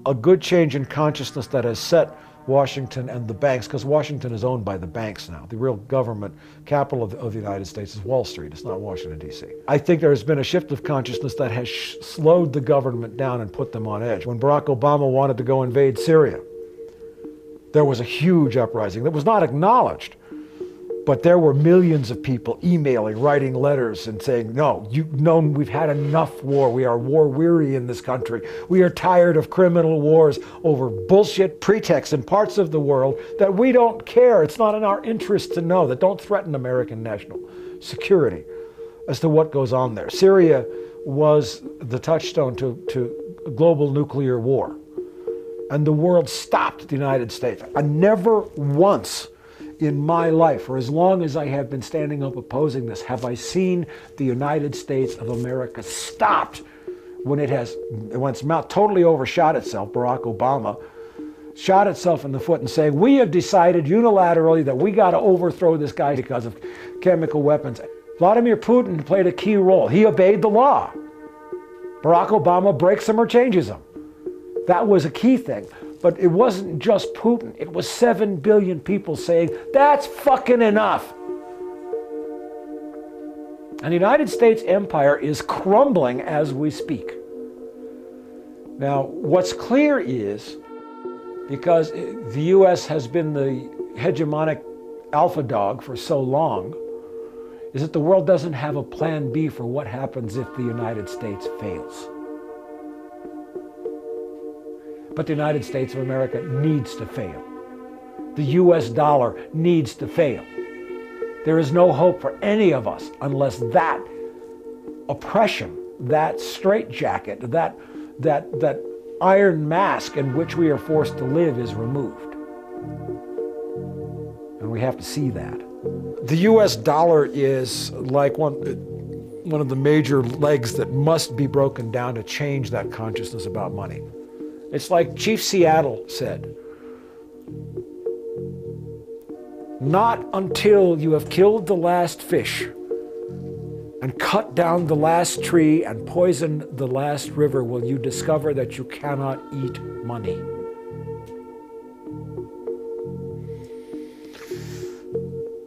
a good change in consciousness that has set Washington and the banks, because Washington is owned by the banks now. The real government capital of the United States is Wall Street. It's not Washington, D.C. I think there has been a shift of consciousness that has slowed the government down and put them on edge. When Barack Obama wanted to go invade Syria, there was a huge uprising that was not acknowledged. But there were millions of people emailing, writing letters and saying, no, we've had enough war. We are war weary in this country. We are tired of criminal wars over bullshit pretexts in parts of the world that we don't care. It's not in our interest to know, that don't threaten American national security as to what goes on there. Syria was the touchstone to global nuclear war. And the world stopped the United States. I never once in my life, for as long as I have been standing up opposing this, have I seen the United States of America stopped when it's totally overshot itself. Barack Obama shot itself in the foot and saying, we have decided unilaterally that we got to overthrow this guy because of chemical weapons. Vladimir Putin played a key role. He obeyed the law. Barack Obama breaks them or changes them. That was a key thing. But it wasn't just Putin. It was 7 billion people saying, that's fucking enough. And the United States empire is crumbling as we speak. Now, what's clear is, because the U.S. has been the hegemonic alpha dog for so long, is that the world doesn't have a plan B for what happens if the United States fails. But the United States of America needs to fail. The US dollar needs to fail. There is no hope for any of us unless that oppression, that straitjacket, that iron mask in which we are forced to live is removed. And we have to see that. The US dollar is like one of the major legs that must be broken down to change that consciousness about money. It's like Chief Seattle said, not until you have killed the last fish and cut down the last tree and poisoned the last river will you discover that you cannot eat money.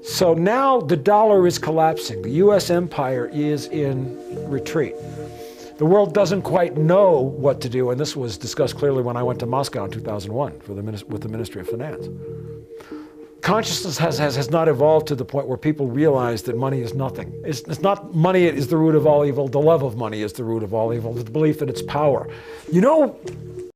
So now the dollar is collapsing. The US empire is in retreat. The world doesn't quite know what to do, and this was discussed clearly when I went to Moscow in 2001 with the Ministry of Finance. Consciousness has not evolved to the point where people realize that money is nothing. It's not money is the root of all evil. The love of money is the root of all evil. The belief that it's power. You know,